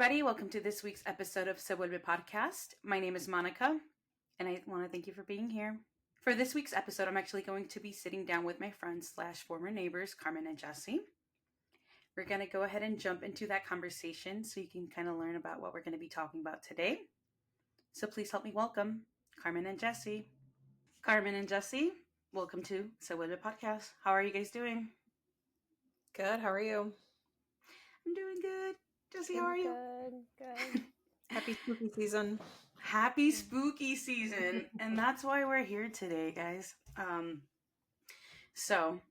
everybody. Welcome to this week's episode of Se Vuelve Podcast. My name is Monica, and I want to thank you for being here. For this week's episode, I'm actually going to be sitting down with my friends / former neighbors, Carmen and Jessi. We're going to go ahead and jump into that conversation so you can kind of learn about what we're going to be talking about today. So please help me welcome Carmen and Jessi. Carmen and Jessi, welcome to Se Vuelve Podcast. How are you guys doing? Good. How are you? I'm doing good. Jessi, how are you? Good. Happy spooky season. Happy spooky season. And that's why we're here today, guys. So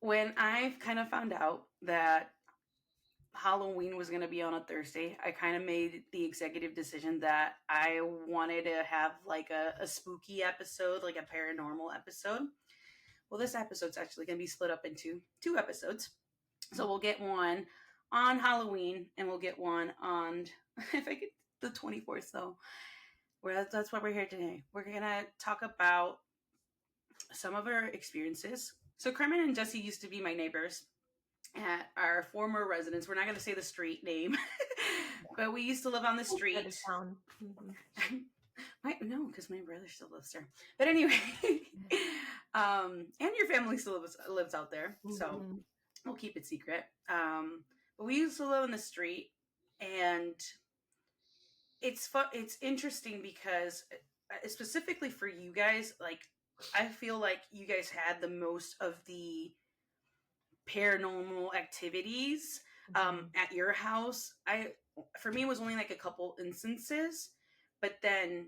when I kind of found out that Halloween was going to be on a Thursday, I kind of made the executive decision that I wanted to have like a spooky episode, like a paranormal episode. Well, this episode's actually going to be split up into 2 episodes. So we'll get one on Halloween, and we'll get one on, if I get the 24th, though. That's why we're here today. We're going to talk about some of our experiences. So Carmen and Jessi used to be my neighbors at our former residence. We're not going to say the street name, but we used to live on the street. No, because my brother still lives there. But anyway, and your family still lives out there, so we'll keep it secret. But we used to live in the street, and it's fun. It's interesting because specifically for you guys, like I feel like you guys had the most of the paranormal activities at your house. For me, it was only like a couple instances, but then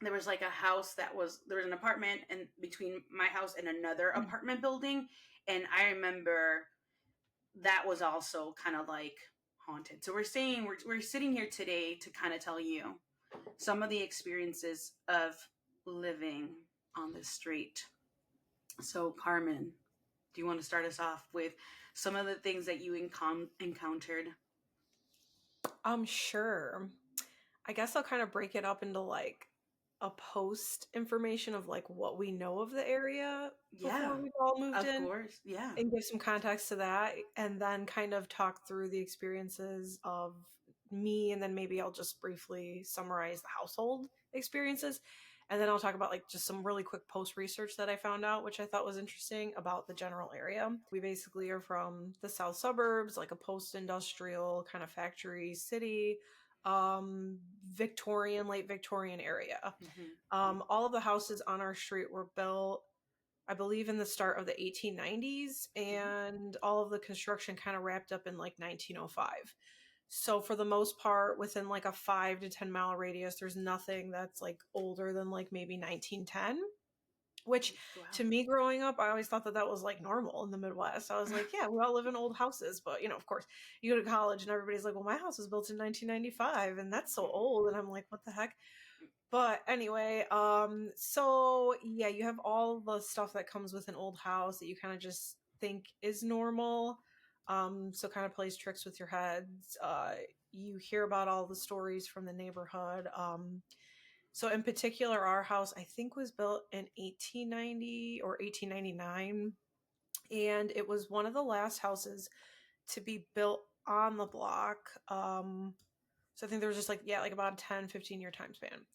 there was like a house there was an apartment and between my house and another apartment building, and I remember that was also kind of like haunted. So we're sitting here today to kind of tell you some of the experiences of living on the street. So Carmen, do you want to start us off with some of the things that you encountered? Sure. I guess I'll kind of break it up into like a post information of like what we know of the area before we all moved in. Of course, yeah. And give some context to that, and then kind of talk through the experiences of me, and then maybe I'll just briefly summarize the household experiences. And then I'll talk about like just some really quick post research that I found out, which I thought was interesting about the general area. We basically are from the south suburbs, like a post-industrial kind of factory city, Victorian, late Victorian area. All of the houses on our street were built, I believe, in the start of the 1890s, and all of the construction kind of wrapped up in like 1905. So for the most part, within like a 5 to 10 mile radius, there's nothing that's like older than like maybe 1910, which to me growing up, I always thought that was like normal in the Midwest. I was like, yeah, we all live in old houses. But, of course, you go to college and everybody's like, well, my house was built in 1995 and that's so old. And I'm like, what the heck? But anyway, so yeah, you have all the stuff that comes with an old house that you kind of just think is normal. So kind of plays tricks with your heads. You hear about all the stories from the neighborhood. So in particular, our house, I think, was built in 1890 or 1899. And it was one of the last houses to be built on the block. So I think there was just like about a 10, 15-year time span.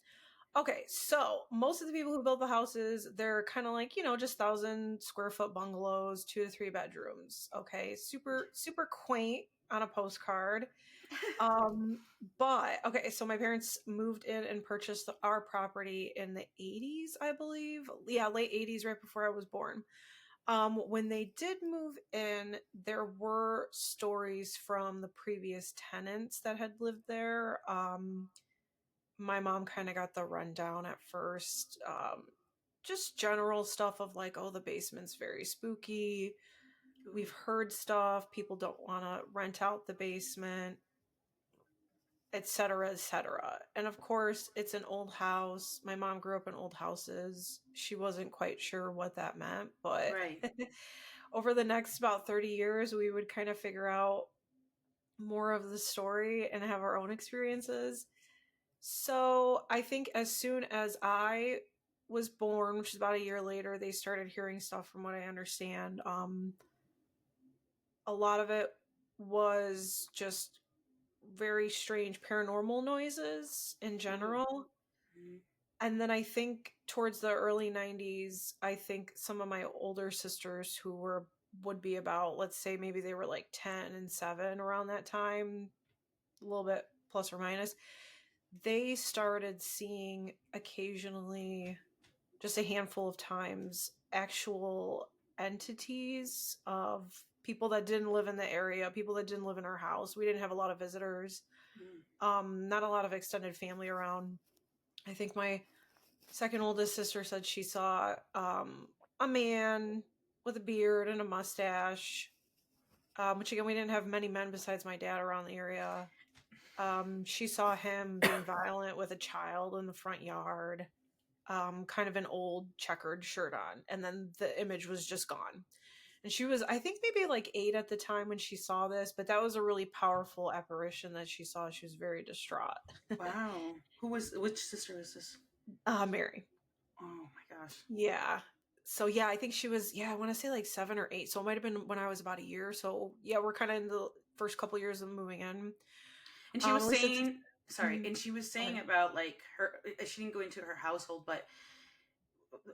Okay, so most of the people who built the houses, they're kind of like, just 1,000 square foot bungalows, 2 to 3 bedrooms. Okay, super, super quaint on a postcard. But okay, so my parents moved in and purchased our property in the 80s, I believe. Yeah, late 80s, right before I was born. When they did move in, there were stories from the previous tenants that had lived there. My mom kind of got the rundown at first. Just general stuff of like, oh, the basement's very spooky. We've heard stuff. People don't want to rent out the basement, et cetera, et cetera. And of course, it's an old house. My mom grew up in old houses. She wasn't quite sure what that meant, but over the next about 30 years, we would kind of figure out more of the story and have our own experiences. So I think as soon as I was born, which is about a year later, they started hearing stuff from what I understand. A lot of it was just very strange paranormal noises in general. Mm-hmm. And then I think towards the early 90s, I think some of my older sisters would be about, let's say maybe they were like 10 and 7 around that time, a little bit plus or minus, they started seeing occasionally, just a handful of times, actual entities of people that didn't live in the area, people that didn't live in our house. We didn't have a lot of visitors, not a lot of extended family around. I think my second oldest sister said she saw a man with a beard and a mustache, which again, we didn't have many men besides my dad around the area. She saw him being violent with a child in the front yard, kind of an old checkered shirt on, and then the image was just gone. And she was, I think, maybe like 8 at the time when she saw this, but that was a really powerful apparition that she saw. She was very distraught. Wow. Which sister was this? Mary. Oh my gosh. Yeah. So yeah, I think she was, I want to say like 7 or 8. So it might have been when I was about a year. So yeah, we're kind of in the first couple years of moving in. And she was saying, sorry, Mhm. and she was saying about like she didn't go into her household, but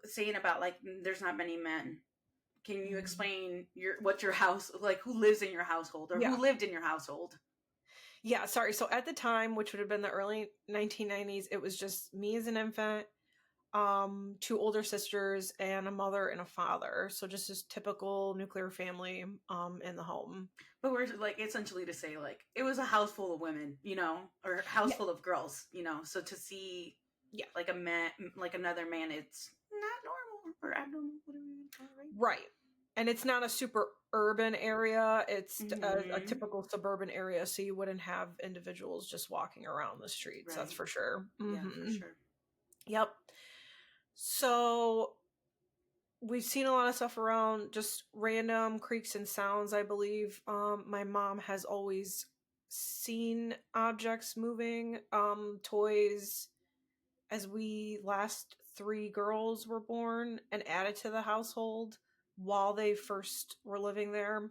saying about like there's not many men. Can you explain what your house, like who lives in your household or who lived in your household? Yeah, sorry. So at the time, which would have been the early 1990s, it was just me as an infant, 2 older sisters, and a mother and a father. So just this typical nuclear family in the home. But we're like essentially to say like it was a house full of women, or a house full of girls, So to see like a man, like another man, it's not normal or abnormal, whatever you call it, right? And it's not a super urban area. It's a typical suburban area. So you wouldn't have individuals just walking around the streets. Right. That's for sure. Mm-hmm. Yeah, for sure. Yep. So we've seen a lot of stuff around, just random creaks and sounds, I believe. My mom has always seen objects moving, toys. As we last 3 girls were born and added to the household while they first were living there.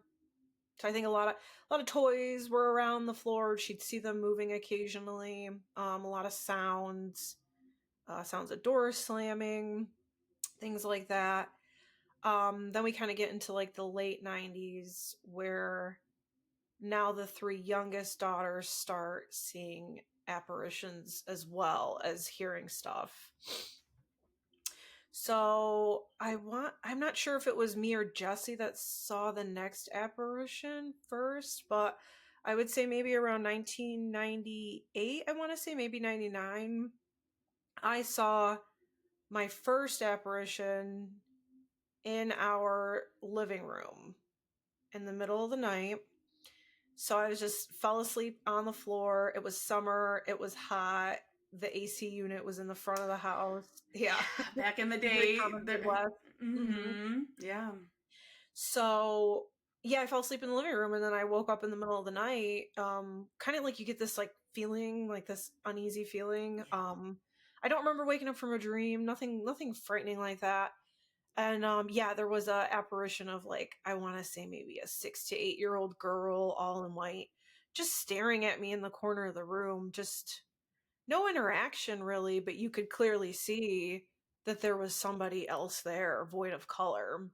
So I think a lot of toys were around the floor. She'd see them moving occasionally. A lot of sounds of doors slamming, things like that. Then we kind of get into like the late 90s where now the 3 youngest daughters start seeing apparitions as well as hearing stuff. So I'm not sure if it was me or Jessi that saw the next apparition first, but I would say maybe around 1998, I want to say maybe 99, I saw my first apparition in our living room in the middle of the night. So I just fell asleep on the floor. It was summer. It was hot. The AC unit was in the front of the house. Yeah. Back in the day. Yeah. So yeah, I fell asleep in the living room and then I woke up in the middle of the night. Kind of like you get this like feeling, like this uneasy feeling. I don't remember waking up from a dream. Nothing frightening like that. And there was a apparition of like, I want to say maybe a 6 to 8 year old girl, all in white, just staring at me in the corner of the room. Just no interaction really, but you could clearly see that there was somebody else there, void of color.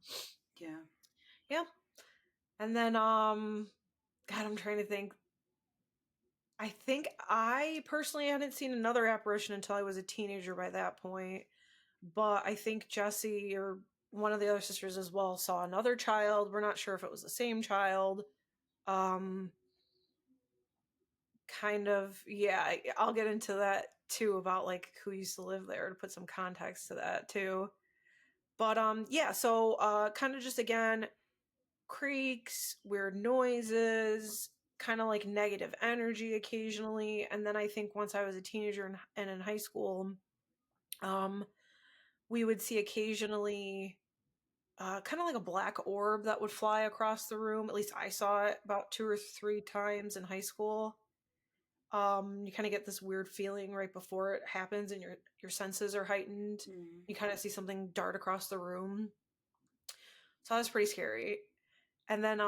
Yeah. Yeah. And then, God, I'm trying to think. I think I personally hadn't seen another apparition until I was a teenager by that point. But I think Jessi or one of the other sisters as well saw another child. We're not sure if it was the same child. Kind of, yeah, I'll get into that too about like who used to live there to put some context to that too. But so kind of just again, creaks, weird noises, kind of like negative energy occasionally. And then I think once I was a teenager and in high school, we would see occasionally kind of like a black orb that would fly across the room. At least I saw it about 2 or 3 times in high school. You kind of get this weird feeling right before it happens and your senses are heightened. You kind of see something dart across the room. So that was pretty scary. And then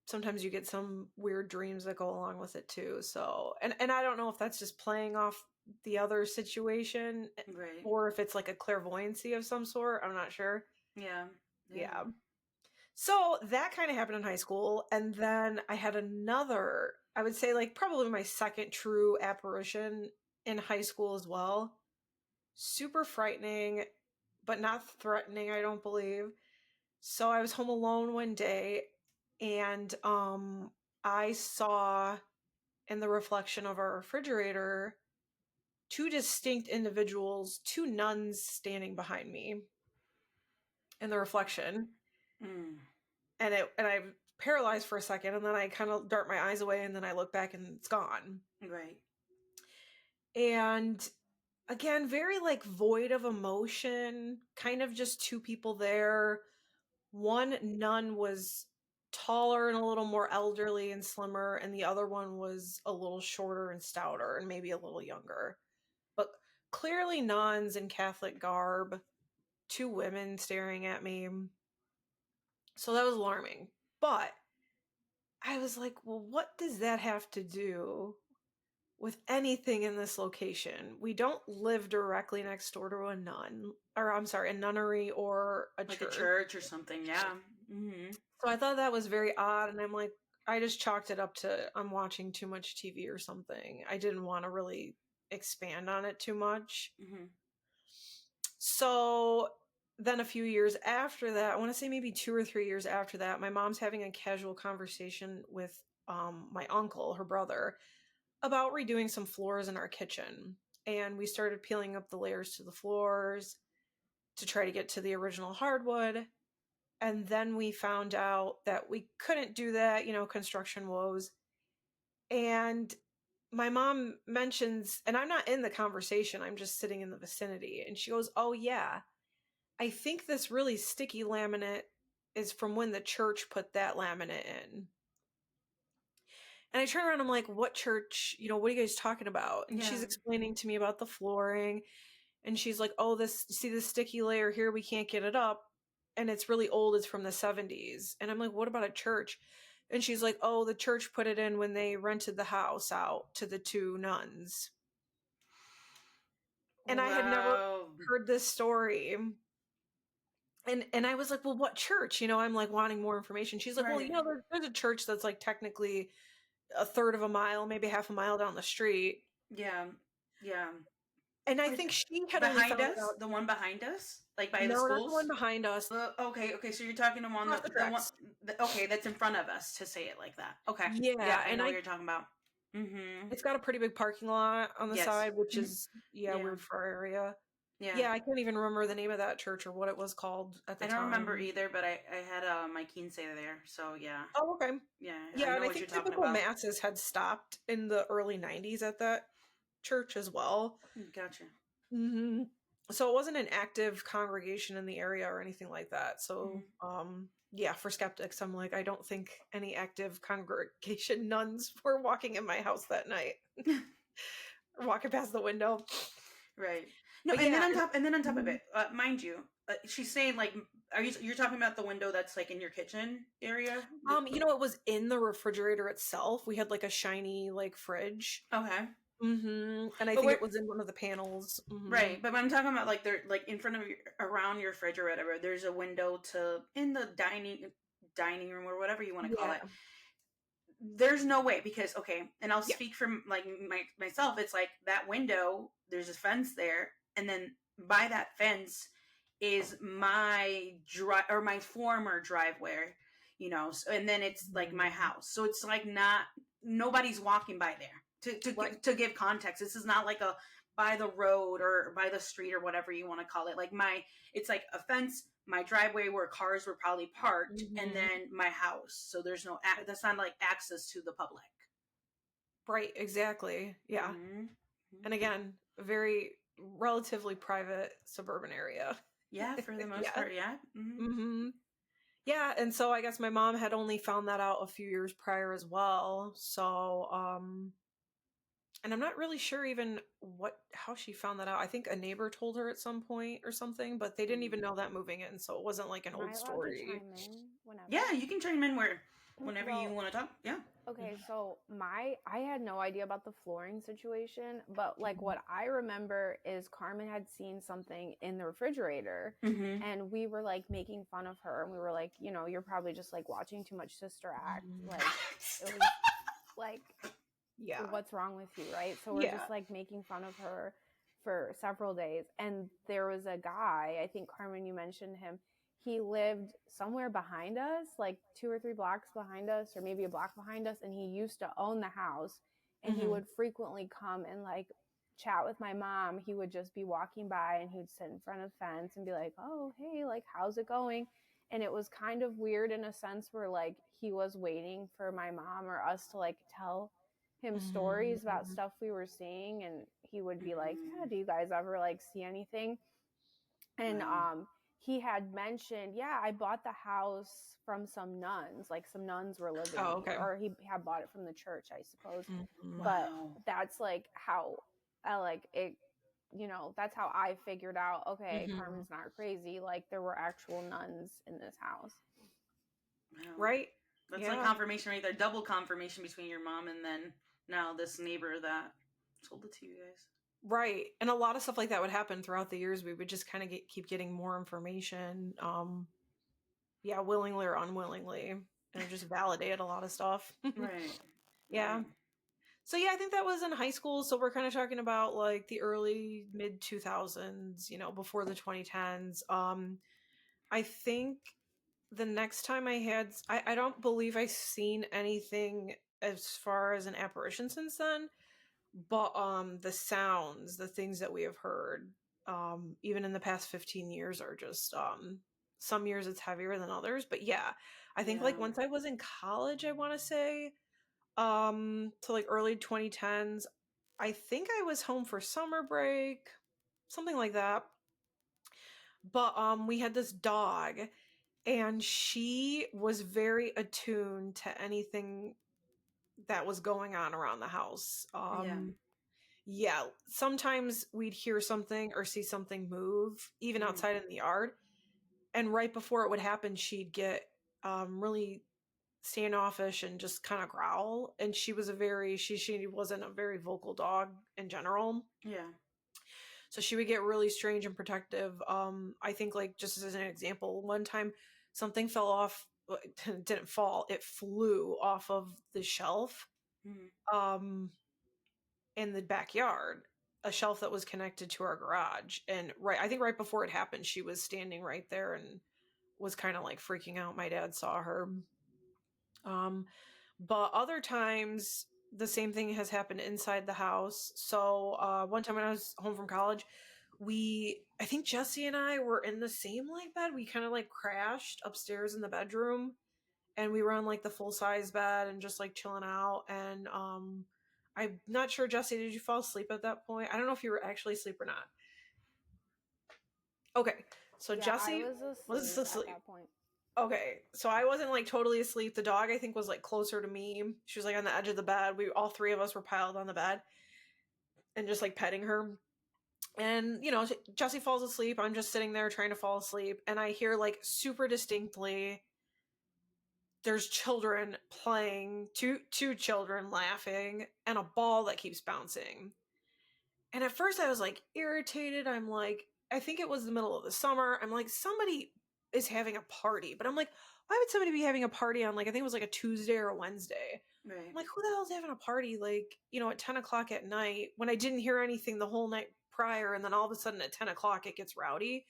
sometimes you get some weird dreams that go along with it too. So, and I don't know if that's just playing off the other situation, Right. or if it's like a clairvoyancy of some sort. I'm not sure. Yeah. Yeah. So that kind of happened in high school. And then I had another, I would say like probably my second true apparition in high school as well. Super frightening, but not threatening, I don't believe. So I was home alone one day, and I saw in the reflection of our refrigerator two distinct individuals, two nuns standing behind me in the reflection. Mm. And I paralyzed for a second, and then I kind of dart my eyes away, and then I look back and it's gone. Right. And again, very like void of emotion, kind of just two people there. One nun was taller and a little more elderly and slimmer, and the other one was a little shorter and stouter and maybe a little younger. But clearly nuns in Catholic garb, two women staring at me. So that was alarming. But I was like, well, what does that have to do with anything in this location? We don't live directly next door to a nun, or I'm sorry, a nunnery or a Like church. a church or something, yeah. Mm-hmm. So I thought that was very odd, and I'm like, I just chalked it up to I'm watching too much TV or something. I didn't want to really expand on it too much. Mm-hmm. So then a few years after that, I want to say maybe 2 or 3 years after that, my mom's having a casual conversation with my uncle, her brother, about redoing some floors in our kitchen. And we started peeling up the layers to the floors to try to get to the original hardwood. And then we found out that we couldn't do that, construction woes. And my mom mentions, and I'm not in the conversation, I'm just sitting in the vicinity. And she goes, oh, yeah, I think this really sticky laminate is from when the church put that laminate in. And I turn around, I'm like, what church? What are you guys talking about? And she's explaining to me about the flooring. And she's like, oh, see this sticky layer here? We can't get it up. And it's really old. It's from the 70s. And I'm like, what about a church? And she's like, oh, the church put it in when they rented the house out to the two nuns. And I had never heard this story. And I was like, well, what church? I'm like wanting more information. She's like, Right. well, there's a church that's like technically a third of a mile, maybe half a mile down the street. Yeah. Yeah. And I think she had behind us, the one behind us, like by the schools. No, not the one behind us. Okay. So you're talking about the one. Okay, that's in front of us. To say it like that. Okay. Yeah, I know what you're talking about. Mm-hmm. It's got a pretty big parking lot on the side, which is weird for our area. Yeah, I can't even remember the name of that church or what it was called at the time. I don't remember either, but I had my quince there, so yeah. Oh, okay. Yeah, and I think typical masses had stopped in the early 90s at that church as well. Gotcha. Mm-hmm. So it wasn't an active congregation in the area or anything like that. So, for skeptics, I'm like, I don't think any active congregation nuns were walking in my house that night, or walking past the window. Right. No, and then on top of it, mind you, she's saying like, you're talking about the window that's like in your kitchen area? It was in the refrigerator itself. We had like a shiny like fridge. Okay. Mm-hmm. And I think it was in one of the panels. Mm-hmm. Right. But when I'm talking about like they're like in front of around your fridge or whatever, there's a window in the dining room or whatever you want to call it. There's no way because and I'll speak from like myself. It's like that window. There's a fence there, and then by that fence is my my former driveway. And then it's like my house. So it's like nobody's walking by there. To give context, this is not like a by the road or by the street or whatever you want to call it. Like it's like a fence, my driveway where cars were probably parked, and then my house. So there's that's not like access to the public. Right, exactly. Yeah. Mm-hmm. And again, a very relatively private suburban area. Yeah, for the most part, yeah. Mm-hmm. Mm-hmm. Yeah, and so I guess my mom had only found that out a few years prior as well. So, and I'm not really sure even how she found that out. I think a neighbor told her at some point or something, but they didn't even know that moving in, so it wasn't like an old story. Yeah, you can chime in where whenever you want to talk. Yeah. Okay, so I had no idea about the flooring situation, but like what I remember is Carmen had seen something in the refrigerator, and we were like making fun of her, and we were like, you know, you're probably just like watching too much Sister Act. Like it was like, yeah, what's wrong with you, right? So we're just like making fun of her for several days, and there was a guy, I think Carmen, you mentioned him. He lived somewhere behind us, like 2 or 3 blocks behind us, or maybe a block behind us. And he used to own the house, and he would frequently come and like chat with my mom. He would just be walking by, and he would sit in front of the fence and be like, oh, hey, like, how's it going? And it was kind of weird in a sense where like he was waiting for my mom or us to like tell him stories about stuff we were seeing. And he would be like, yeah, do you guys ever like see anything? And he had mentioned, yeah, I bought the house from some nuns, like some nuns were living here, or he had bought it from the church, I suppose. But that's like how like it, you know, that's how I figured out, okay, Carmen's not crazy. Like there were actual nuns in this house. Right. That's like confirmation right there, double confirmation between your mom and then now this neighbor that told it to you guys. Right. And a lot of stuff like that would happen throughout the years. We would just kind of keep getting more information. Willingly or unwillingly. And it just validated a lot of stuff. Right. Yeah. Right. So yeah, I think that was in high school. So we're kind of talking about like the early mid 2000s, you know, before the 2010s. I think the next time I don't believe I've seen anything as far as an apparition since then. But the sounds, the things that we have heard, even in the past 15 years are just some years it's heavier than others. But yeah, I think like once I was in college, I want to say to like early 2010s, I think I was home for summer break, something like that. But we had this dog, and she was very attuned to anything that was going on around the house. Yeah, sometimes we'd hear something or see something move, even outside in the yard. And right before it would happen, she'd get really standoffish and just kind of growl. And she was she wasn't a very vocal dog in general. Yeah. So she would get really strange and protective. I think like just as an example, one time something fell off, didn't fall, it flew off of the shelf. In the backyard, a shelf that was connected to our garage. And I think right before it happened, she was standing right there and was kind of like freaking out. My dad saw her. But other times the same thing has happened inside the house. So one time when I was home from college, I think Jessi and I were in the same like bed. We kind of like crashed upstairs in the bedroom, and we were on like the full size bed and just like chilling out. And I'm not sure, Jessi, did you fall asleep at that point? I don't know if you were actually asleep or not. Okay, so yeah, Jessi was asleep at that point. Okay, so I wasn't like totally asleep. The dog, I think, was like closer to me. She was like on the edge of the bed. All three of us were piled on the bed and just like petting her. And, you know, Jessi falls asleep. I'm just sitting there trying to fall asleep. And I hear like super distinctly, there's children playing, two children laughing, and a ball that keeps bouncing. And at first I was like irritated. I'm like, I think it was the middle of the summer. I'm like, somebody is having a party. But I'm like, why would somebody be having a party on like, I think it was like a Tuesday or a Wednesday. Right. I'm like, who the hell is having a party like, you know, at 10 o'clock at night when I didn't hear anything the whole night prior, and then all of a sudden at 10 o'clock it gets rowdy.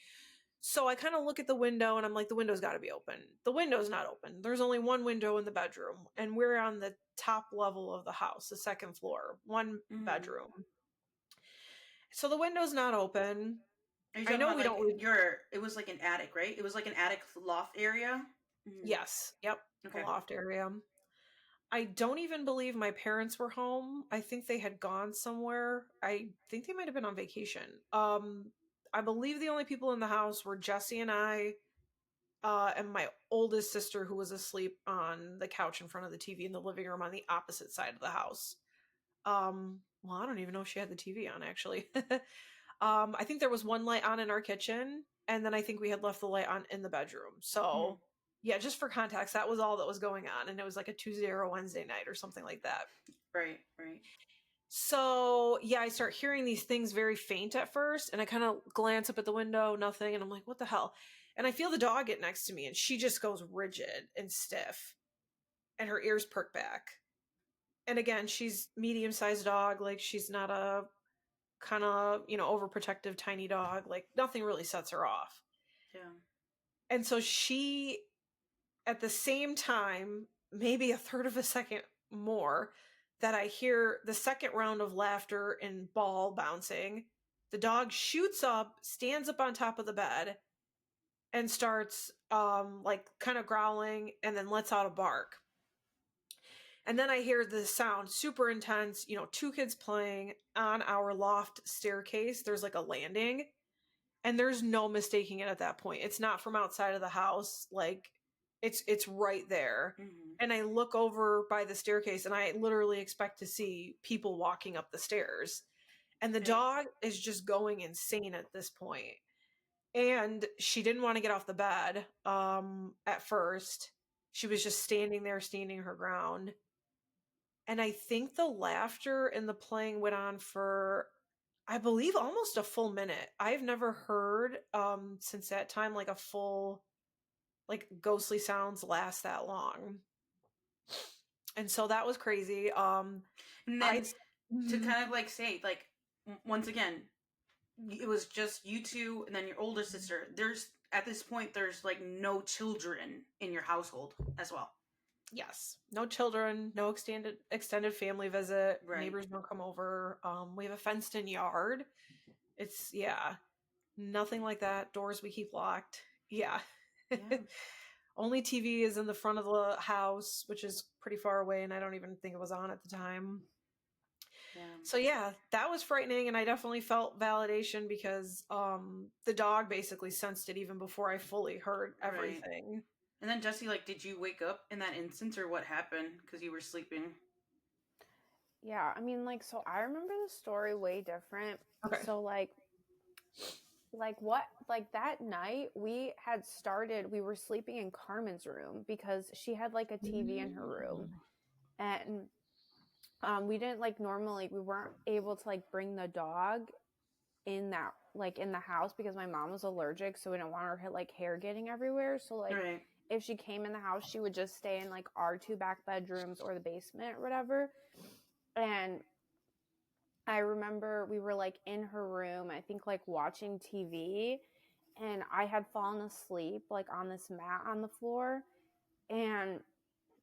So I kind of look at the window and I'm like, the window's got to be open. The window's not open. There's only one window in the bedroom, and we're on the top level of the house, the second floor, one bedroom. So the window's not open. I know we like don't. It was like an attic, right? It was like an attic loft area. Yes. Yep. Okay. A loft area. I don't even believe my parents were home. I think they had gone somewhere. I think they might have been on vacation. I believe the only people in the house were Jessi and I, and my oldest sister, who was asleep on the couch in front of the TV in the living room on the opposite side of the house. Well, I don't even know if she had the TV on, actually. I think there was one light on in our kitchen, and then I think we had left the light on in the bedroom. So Yeah, just for context, that was all that was going on. And it was like a Tuesday or a Wednesday night or something like that. Right. So, yeah, I start hearing these things very faint at first. And I kind of glance up at the window, nothing. And I'm like, what the hell? And I feel the dog get next to me. And she just goes rigid and stiff. And her ears perk back. And again, she's medium-sized dog. Like, she's not a kind of, overprotective tiny dog. Like, nothing really sets her off. Yeah. And so she, at the same time, maybe a third of a second more, that I hear the second round of laughter and ball bouncing, the dog shoots up, stands up on top of the bed, and starts kind of growling, and then lets out a bark. And then I hear the sound super intense, 2 kids playing on our loft staircase. There's like a landing, and there's no mistaking it at that point. It's not from outside of the house. Like, it's right there. Mm-hmm. And I look over by the staircase, and I literally expect to see people walking up the stairs. And the dog is just going insane at this point. And she didn't want to get off the bed at first. She was just standing there, standing her ground. And I think the laughter and the playing went on for, I believe, almost a full minute. I've never heard since that time like a full, like, ghostly sounds last that long. And so that was crazy. And then to kind of like say, like, once again, it was just you two and then your older sister. There's, at this point, there's like no children in your household as well. Yes. No children, no extended family visit. Right. Neighbors don't come over. We have a fenced in yard. It's, nothing like that. Doors we keep locked. Yeah. Only TV is in the front of the house, which is pretty far away, and I don't even think it was on at the time. Yeah. So that was frightening, and I definitely felt validation because the dog basically sensed it even before I fully heard everything. Right. And then Jessi, like, did you wake up in that instance, or what happened? Because you were sleeping. Yeah, I mean, like, so I remember the story way different. Okay. So, like that night we were sleeping in Carmen's room because she had like a TV in her room. And we didn't we weren't able to like bring the dog in that, like, in the house because my mom was allergic. So we didn't want her like hair getting everywhere. So like, right. If she came in the house, she would just stay in like our 2 back bedrooms or the basement or whatever. And I remember we were like in her room, I think like watching TV, and I had fallen asleep like on this mat on the floor. And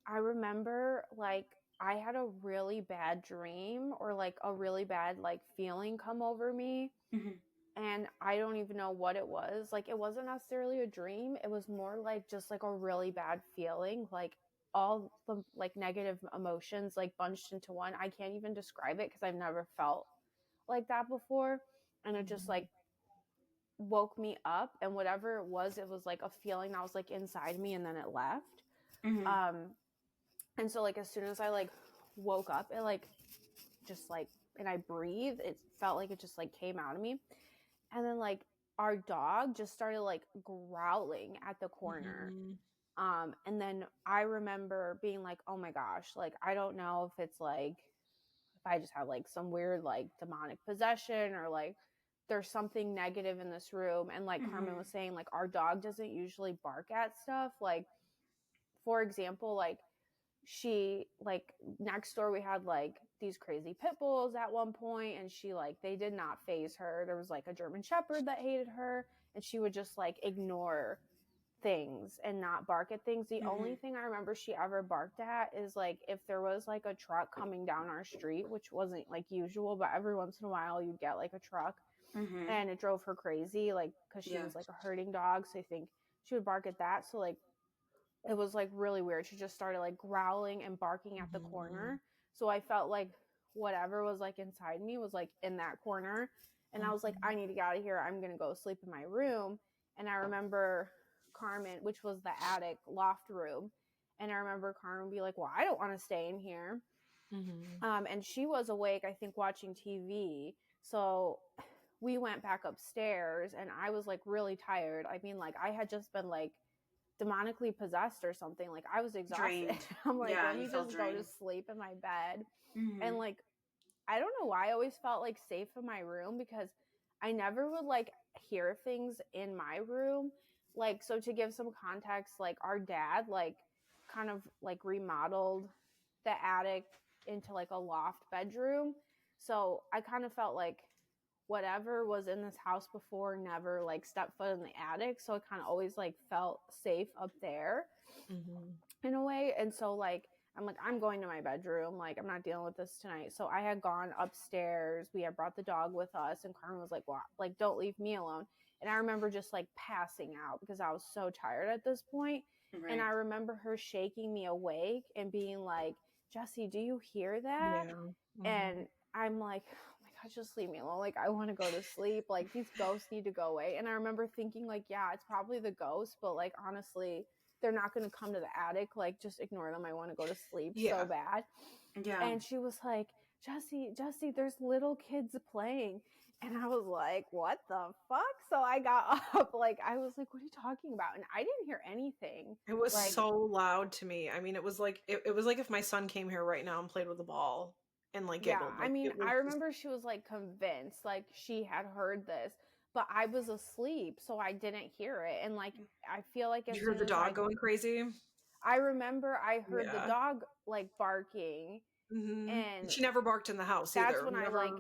I remember like I had a really bad dream or like a really bad like feeling come over me. Mm-hmm. And I don't even know what it was. Like, it wasn't necessarily a dream. It was more like just like a really bad feeling, like all the like negative emotions like bunched into one. I can't even describe it because I've never felt like that before. And it just like woke me up, and whatever it was like a feeling that was like inside me, and then it left. Mm-hmm. And so like as soon as I like woke up, it like just like, and I breathed, it felt like it just like came out of me. And then like our dog just started like growling at the corner. Mm-hmm. And then I remember being like, oh my gosh, like, I don't know if it's like, if I just have like some weird like demonic possession or like there's something negative in this room. And like mm-hmm. Carmen was saying, like, our dog doesn't usually bark at stuff. Like, for example, like she, like, next door we had like these crazy pit bulls at one point, and she like, they did not faze her. There was like a German Shepherd that hated her, and she would just like ignore things and not bark at things. The mm-hmm. only thing I remember she ever barked at is like if there was like a truck coming down our street, which wasn't like usual, but every once in a while you'd get like a truck. Mm-hmm. And it drove her crazy, like, because she was like a herding dog, so I think she would bark at that. So like it was like really weird. She just started like growling and barking at the mm-hmm. corner. So I felt like whatever was like inside me was like in that corner. And I was like, I need to get out of here. I'm going to go sleep in my room. And I remember Carmen, which was the attic loft room. And I remember Carmen be like, well, I don't want to stay in here. Mm-hmm. And she was awake, I think, watching TV. So we went back upstairs, and I was like really tired. I mean, like, I had just been like demonically possessed or something. Like I was exhausted. Drained. I'm like, Yeah, let me you felt just go to drained. sleep in my bed. Mm-hmm. And like, I don't know why I always felt like safe in my room, because I never would like hear things in my room. Like, so to give some context, like our dad like kind of like remodeled the attic into like a loft bedroom. So I kind of felt like whatever was in this house before never like stepped foot in the attic. So I kind of always like felt safe up there in a way. And so like, I'm like, I'm going to my bedroom. Like, I'm not dealing with this tonight. So I had gone upstairs. We had brought the dog with us, and Carmen was like, well, like, don't leave me alone. And I remember just like passing out because I was so tired at this point. Right. And I remember her shaking me awake and being like, Jessi, do you hear that? Yeah. And I'm like, oh my God, just leave me alone. Like, I want to go to sleep. Like, these ghosts need to go away. And I remember thinking like, yeah, it's probably the ghost, but like, honestly, they're not going to come to the attic. Like, just ignore them. I want to go to sleep so bad. Yeah. And she was like, Jessi, there's little kids playing. And I was like, what the fuck? So I got up, like, I was like, what are you talking about? And I didn't hear anything. It was like, so loud to me. I mean, it was like, it was like if my son came here right now and played with a ball and like giggled. Yeah, Like, I mean, I remember she was like convinced, like she had heard this, but I was asleep, so I didn't hear it. And like, I feel like as you heard soon the as dog going crazy. I remember I heard the Yeah. dog like barking, and she never barked in the house that's either. when I never, like,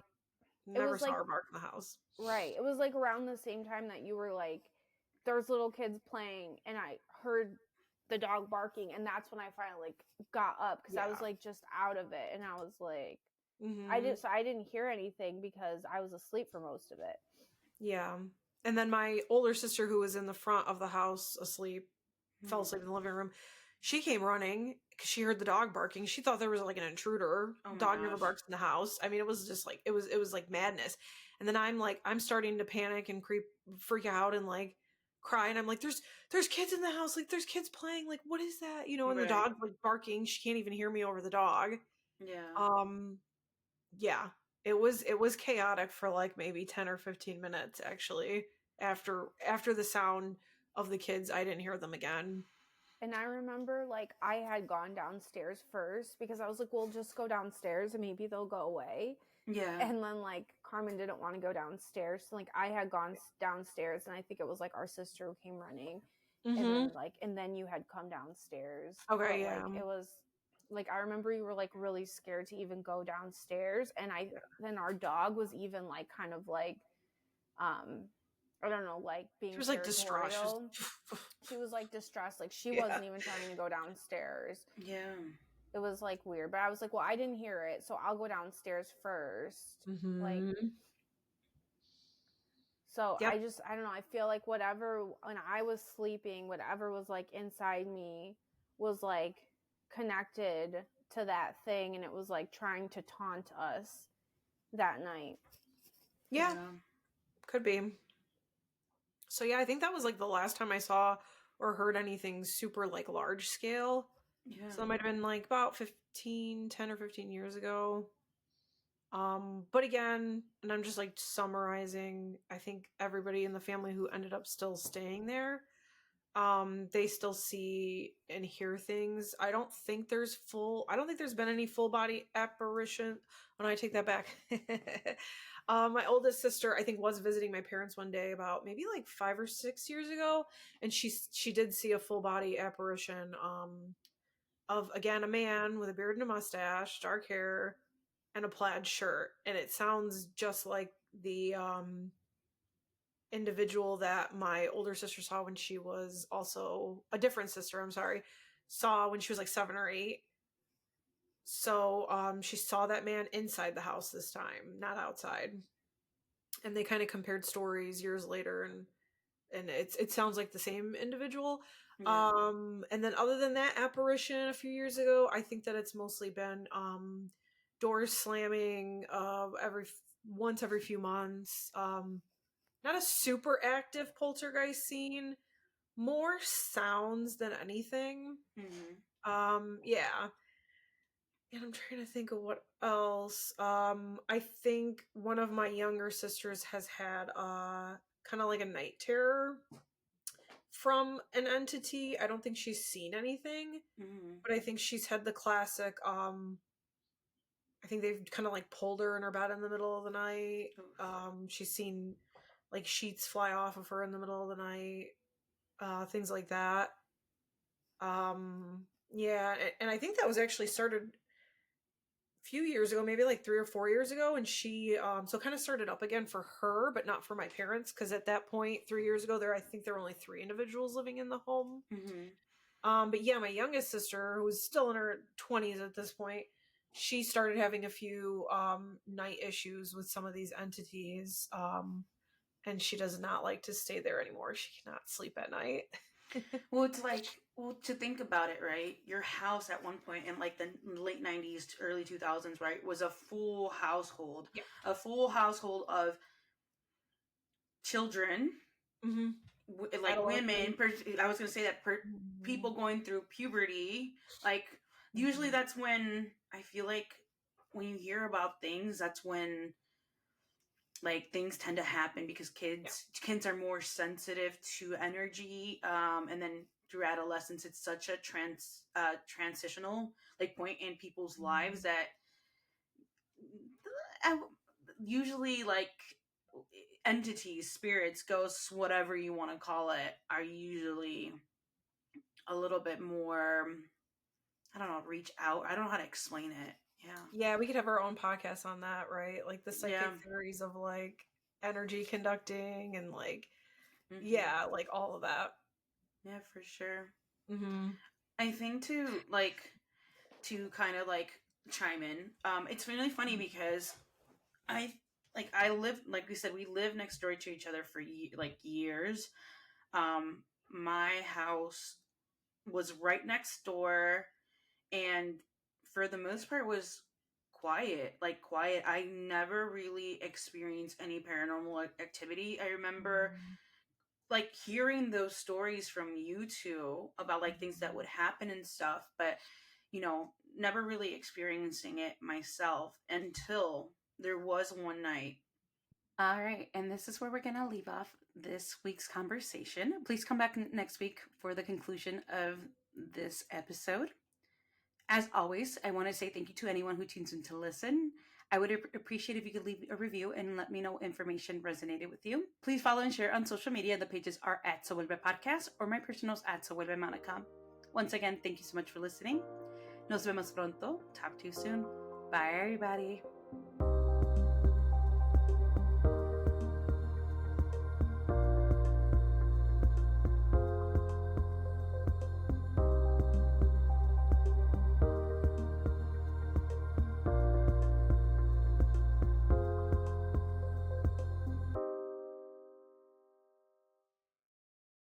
never was saw like, her bark in the house. right. It was like around the same time that you were like, there's little kids playing, and I heard the dog barking, and that's when I finally like got up, because I was like just out of it, and I was like, I didn't hear anything because I was asleep for most of it. Yeah. And then my older sister, who was in the front of the house asleep, fell asleep in the living room. She came running because she heard the dog barking. She thought there was like an intruder. Dog never barks in the house. I mean, it was just like, it was like madness. And then I'm starting to panic and freak out and like cry. And I'm like, there's kids in the house. Like, there's kids playing. Like, what is that? You know, and the dog like barking. She can't even hear me over the dog. Yeah. Yeah, it was chaotic for like maybe 10 or 15 minutes actually. After the sound of the kids, I didn't hear them again. And I remember like I had gone downstairs first because I was like, well, just go downstairs and maybe they'll go away. Yeah. And then like Carmen didn't want to go downstairs. So like I had gone downstairs, and I think it was like our sister who came running. And then you had come downstairs. Okay, but, like, it was like, I remember you were like really scared to even go downstairs, and then our dog was even like kind of like I don't know, like being, she was like distraught. She was like distressed, like she wasn't even trying to go downstairs. Yeah, it was like weird, but I was like, well, I didn't hear it, so I'll go downstairs first. Like, so I don't know, I feel like whatever, when I was sleeping, whatever was like inside me was like connected to that thing, and it was like trying to taunt us that night. Yeah. Could be. So yeah, I think that was like the last time I saw or heard anything super like large scale. Yeah. So that might have been like about 10 or 15 years ago. But again, and I'm just like summarizing, I think everybody in the family who ended up still staying there, they still see and hear things. I don't think there's been any full body apparition. Oh no, I take that back. My oldest sister, I think, was visiting my parents one day about maybe like 5 or 6 years ago, and she did see a full body apparition of, again, a man with a beard and a mustache, dark hair, and a plaid shirt. And it sounds just like the individual that my older sister saw when she was also a different sister, saw when she was like 7 or 8. So she saw that man inside the house this time, not outside. And they kind of compared stories years later, and it sounds like the same individual. Yeah. And then other than that apparition a few years ago, I think that it's mostly been doors slamming once every few months. Not a super active poltergeist scene, more sounds than anything. Yeah. And I'm trying to think of what else. I think one of my younger sisters has had kind of like a night terror from an entity. I don't think she's seen anything, but I think she's had the classic, I think they've kind of like pulled her in her bed in the middle of the night. She's seen like sheets fly off of her in the middle of the night, things like that. Yeah, and I think that was actually started a few years ago, maybe like 3 or 4 years ago, and she so kind of started up again for her, but not for my parents, because at that point 3 years ago I think there were only 3 individuals living in the home. But yeah, my youngest sister, who was still in her 20s at this point, she started having a few night issues with some of these entities, and she does not like to stay there anymore. She cannot sleep at night. Well, it's like, to think about it, right? Your house at one point in like the late 90s to early 2000s, right, was a full household. Yeah. A full household of children, like women. I was going to say that people going through puberty. Like, usually that's when, I feel like, when you hear about things, that's when like things tend to happen, because kids are more sensitive to energy, and then through adolescence it's such a transitional like point in people's lives that usually like entities, spirits, ghosts, whatever you want to call it, are usually a little bit more, I don't know, reach out. I don't know how to explain it. Yeah, we could have our own podcast on that, right? Like the psychic theories of like energy conducting and like like all of that. Yeah, for sure. I think to kind of like chime in, it's really funny because I live, like we said, we live next door to each other for years. My house was right next door, and for the most part was quiet. I never really experienced any paranormal activity. I remember like hearing those stories from you two about like things that would happen and stuff, but never really experiencing it myself until there was one night. All right, and this is where we're gonna leave off this week's conversation. Please come back next week for the conclusion of this episode. As always, I want to say thank you to anyone who tunes in to listen. I would appreciate if you could leave a review and let me know information resonated with you. Please follow and share on social media. The pages are at Se Vuelve Podcast, or my personals at Se Vuelve Monica. Once again, thank you so much for listening. Nos vemos pronto. Talk to you soon. Bye, everybody.